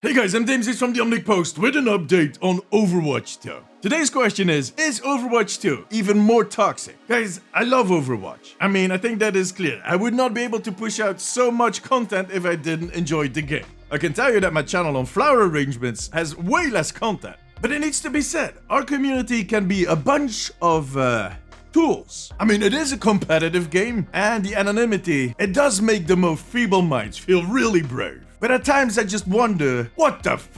Hey guys, I'm James from the Omnic Post with an update on Overwatch 2. Today's question is Overwatch 2 even more toxic? Guys, I love Overwatch. I think that is clear. I would not be able to push out so much content if I didn't enjoy the game. I can tell you that my channel on flower arrangements has way less content. But it needs to be said, our community can be a bunch of, tools. It is a competitive game, and the anonymity, it does make the most feeble minds feel really brave. But at times I just wonder, what the f***?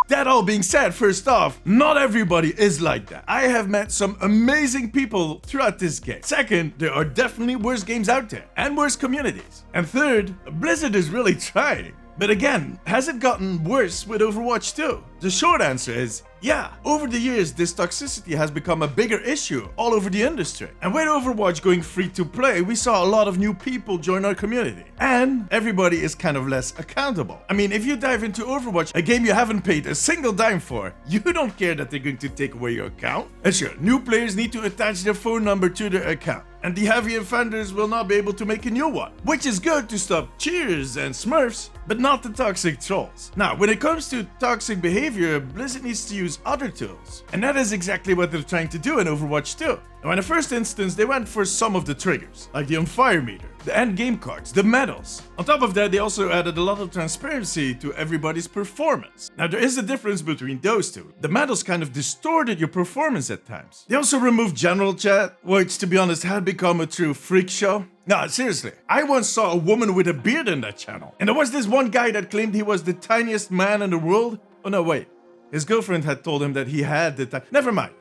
That all being said, first off, not everybody is like that. I have met some amazing people throughout this game. Second, there are definitely worse games out there, and worse communities. And third, Blizzard is really trying. But again, has it gotten worse with Overwatch 2? The short answer is, yeah. Over the years, this toxicity has become a bigger issue all over the industry. And with Overwatch going free to play, we saw a lot of new people join our community. And everybody is kind of less accountable. If you dive into Overwatch, a game you haven't paid a single dime for, you don't care that they're going to take away your account. And sure, new players need to attach their phone number to their account. And the heavy offenders will not be able to make a new one. Which is good to stop cheers and smurfs, but not the toxic trolls. Now, when it comes to toxic behavior, Blizzard needs to use other tools. And that is exactly what they're trying to do in Overwatch 2. Now, in the first instance, they went for some of the triggers, like the on-fire meter, the end game cards, the medals. On top of that, they also added a lot of transparency to everybody's performance. Now, there is a difference between those two. The medals kind of distorted your performance at times. They also removed general chat, which, to be honest, had become a true freak show. Nah, seriously, I once saw a woman with a beard in that channel. And there was this one guy that claimed he was the tiniest man in the world. Oh no, wait. His girlfriend had told him that he had the Never mind.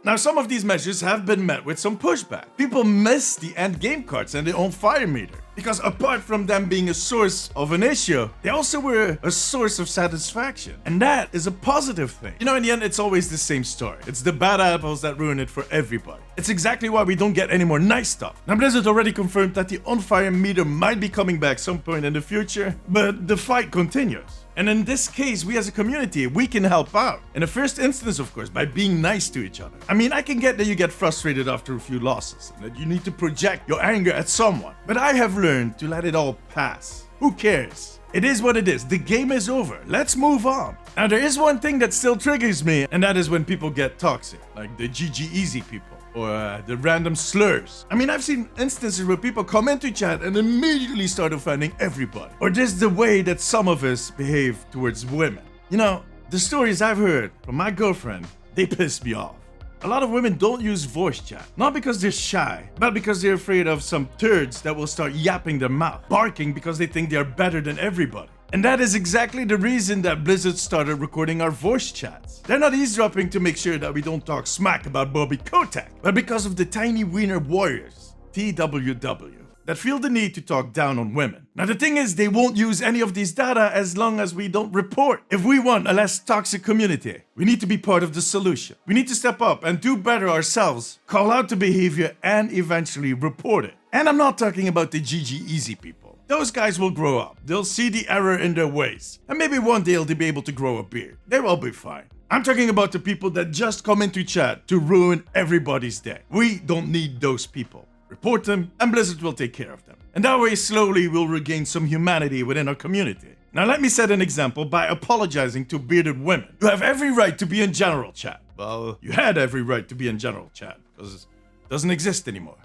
Now, some of these measures have been met with some pushback. People miss the end game cards and the on-fire meter. Because apart from them being a source of an issue, they also were a source of satisfaction. And that is a positive thing. In the end, it's always the same story. It's the bad apples that ruin it for everybody. It's exactly why we don't get any more nice stuff. Now, Blizzard already confirmed that the on-fire meter might be coming back some point in the future, but the fight continues. And in this case, we as a community, we can help out. In the first instance, of course, by being nice to each other. I can get that you get frustrated after a few losses, and that you need to project your anger at someone. But I have learned to let it all pass. Who cares? It is what it is. The game is over. Let's move on. Now, there is one thing that still triggers me, and that is when people get toxic, like the GG Easy people. Or the random slurs. I've seen instances where people come into chat and immediately start offending everybody. Or just the way that some of us behave towards women. The stories I've heard from my girlfriend, they piss me off. A lot of women don't use voice chat, not because they're shy, but because they're afraid of some turds that will start yapping their mouth, barking because they think they are better than everybody. And that is exactly the reason that Blizzard started recording our voice chats. They're not eavesdropping to make sure that we don't talk smack about Bobby Kotick, but because of the tiny wiener warriors, TWW, that feel the need to talk down on women. Now the thing is, they won't use any of these data as long as we don't report. If we want a less toxic community, we need to be part of the solution. We need to step up and do better ourselves, call out the behavior, and eventually report it. And I'm not talking about the GG Easy people. Those guys will grow up. They'll see the error in their ways. And maybe one day they'll be able to grow a beard. They will be fine. I'm talking about the people that just come into chat to ruin everybody's day. We don't need those people. Report them, and Blizzard will take care of them. And that way, slowly, we'll regain some humanity within our community. Now, let me set an example by apologizing to bearded women. You have every right to be in general chat. Well, you had every right to be in general chat, because it doesn't exist anymore.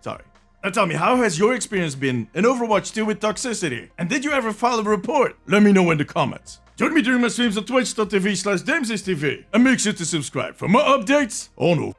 Sorry. Now tell me, how has your experience been in Overwatch 2 with toxicity? And did you ever file a report? Let me know in the comments. Join me during my streams on twitch.tv/DamesTV. And make sure to subscribe for more updates on Overwatch.